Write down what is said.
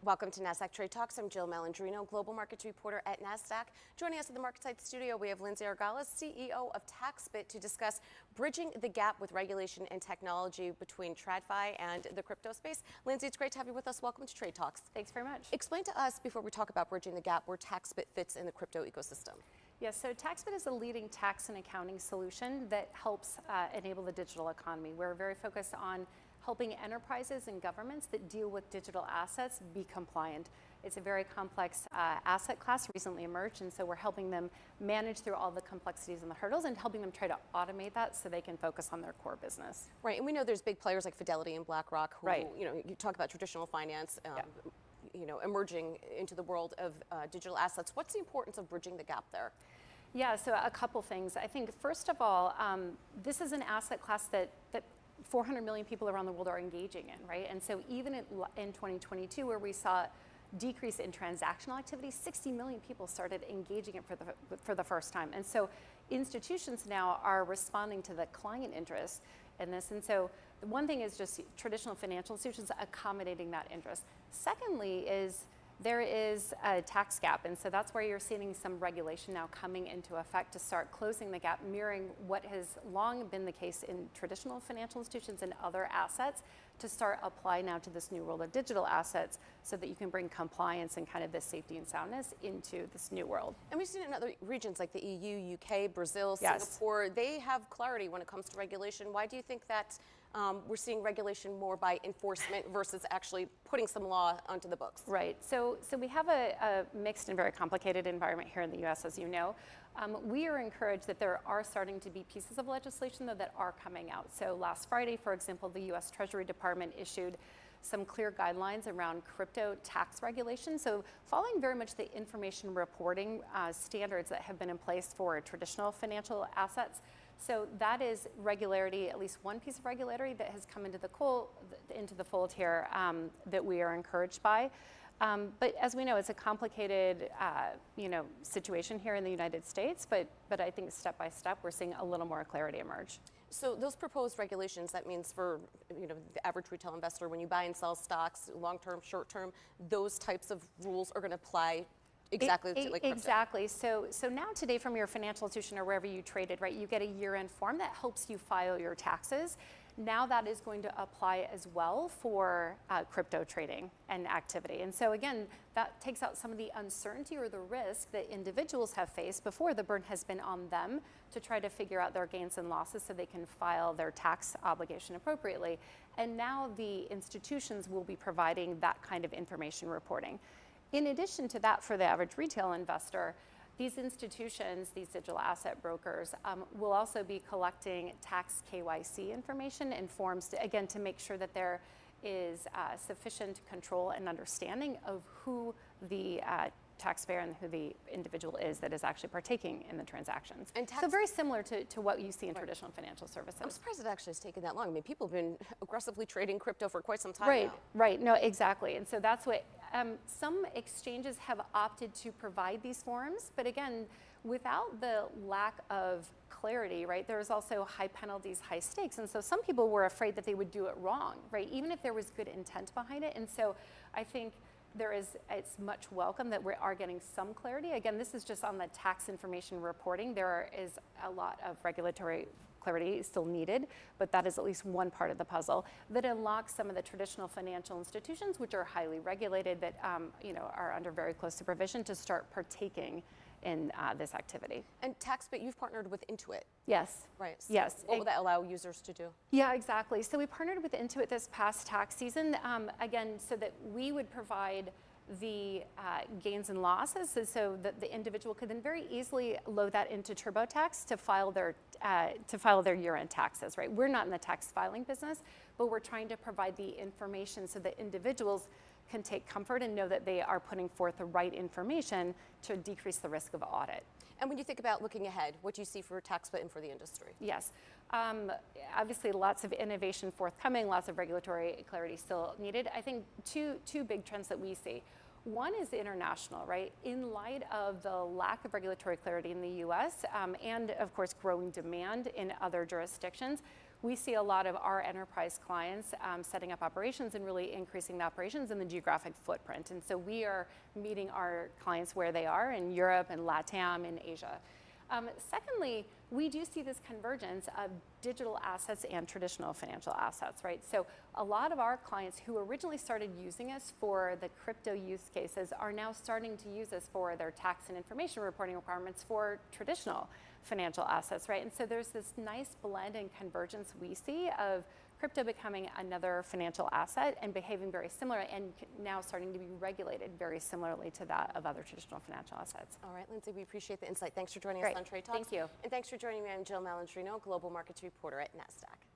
Welcome to Nasdaq TradeTalks. I'm Jill Malandrino, Global Markets Reporter at Nasdaq. Joining us at the MarketSite studio, we have Lindsey Argalas, CEO of Taxbit, to discuss bridging the gap with regulation and technology between Tradfi and the crypto space. Lindsey, it's great to have you with us. Welcome to TradeTalks. Thanks very much. Explain to us, before we talk about bridging the gap, where Taxbit fits in the crypto ecosystem. Yes, so Taxbit is a leading tax and accounting solution that helps enable the digital economy. We're very focused on helping enterprises and governments that deal with digital assets be compliant. It's a very complex asset class, recently emerged, and so we're helping them manage through all the complexities and the hurdles and helping them try to automate that so they can focus on their core business. Right, and we know there's big players like Fidelity and BlackRock who, right. You talk about traditional finance, emerging into the world of digital assets. What's the importance of bridging the gap there? Yeah, so a couple things. I think, first of all, this is an asset class that 400 million people around the world are engaging in, right? And so even in 2022, where we saw decrease in transactional activity, 60 million people started engaging it for the first time. And so institutions now are responding to the client interest in this. And so the one thing is just traditional financial institutions accommodating that interest. Secondly is there is a tax gap, and so that's where you're seeing some regulation now coming into effect to start closing the gap, mirroring what has long been the case in traditional financial institutions and other assets, to start apply now to this new world of digital assets so that you can bring compliance and kind of this safety and soundness into this new world. And we've seen it in other regions like the EU, UK, Brazil, yes. Singapore. They have clarity when it comes to regulation. Why do you think that we're seeing regulation more by enforcement versus actually putting some law onto the books? Right. So we have a mixed and very complicated environment here in the U.S., as you know. We are encouraged that there are starting to be pieces of legislation, though, that are coming out. So last Friday, for example, the U.S. Treasury Department issued some clear guidelines around crypto tax regulation. So following very much the information reporting standards that have been in place for traditional financial assets. So that is regularity, at least one piece of regularity that has come into the fold here that we are encouraged by. But as we know, it's a complicated, situation here in the United States. But I think step by step, we're seeing a little more clarity emerge. So those proposed regulations, that means for the average retail investor, when you buy and sell stocks, long-term, short-term, those types of rules are going to apply exactly like crypto. Exactly. So now today, from your financial institution or wherever you traded, right, you get a year-end form that helps you file your taxes. Now that is going to apply as well for crypto trading and activity. And so again, that takes out some of the uncertainty or the risk that individuals have faced before. The burden has been on them to try to figure out their gains and losses so they can file their tax obligation appropriately. And now the institutions will be providing that kind of information reporting. In addition to that, for the average retail investor, these institutions, these digital asset brokers, will also be collecting tax KYC information and forms, to make sure that there is sufficient control and understanding of who the taxpayer and who the individual is that is actually partaking in the transactions. And so very similar to what you see in traditional financial services. I'm surprised it actually has taken that long. I mean, people have been aggressively trading crypto for quite some time now. Right, no, exactly. And so that's what some exchanges have opted to provide these forms, but again, without the lack of clarity, right, there's also high penalties, high stakes. And so some people were afraid that they would do it wrong, right, even if there was good intent behind it. And so I think it's much welcome that we are getting some clarity. Again, this is just on the tax information reporting. There is a lot of regulatory clarity still needed, but that is at least one part of the puzzle that unlocks some of the traditional financial institutions, which are highly regulated, that are under very close supervision, to start partaking in this activity. And Taxbit, you've partnered with Intuit. Yes. Right. So yes. What will that allow users to do? Yeah, exactly. So we partnered with Intuit this past tax season, again, so that we would provide the gains and losses, so that the individual could then very easily load that into TurboTax to file their year-end taxes. Right? We're not in the tax filing business, but we're trying to provide the information so that individuals can take comfort and know that they are putting forth the right information to decrease the risk of audit. And when you think about looking ahead, what do you see for Taxbit and for the industry? Yes. Obviously, lots of innovation forthcoming, lots of regulatory clarity still needed. I think two big trends that we see. One is international, right? In light of the lack of regulatory clarity in the U.S. And, of course, growing demand in other jurisdictions, we see a lot of our enterprise clients setting up operations and really increasing the operations and the geographic footprint. And so we are meeting our clients where they are in Europe and LATAM and Asia. Secondly, we do see this convergence of digital assets and traditional financial assets, right? So a lot of our clients who originally started using us for the crypto use cases are now starting to use us for their tax and information reporting requirements for traditional financial assets, right? And so there's this nice blend and convergence we see of crypto becoming another financial asset and behaving very similar and now starting to be regulated very similarly to that of other traditional financial assets. All right, Lindsey, we appreciate the insight. Thanks for joining us on Trade Talks. Thank you. And thanks for joining me. I'm Jill Malandrino, Global Markets Reporter at Nasdaq.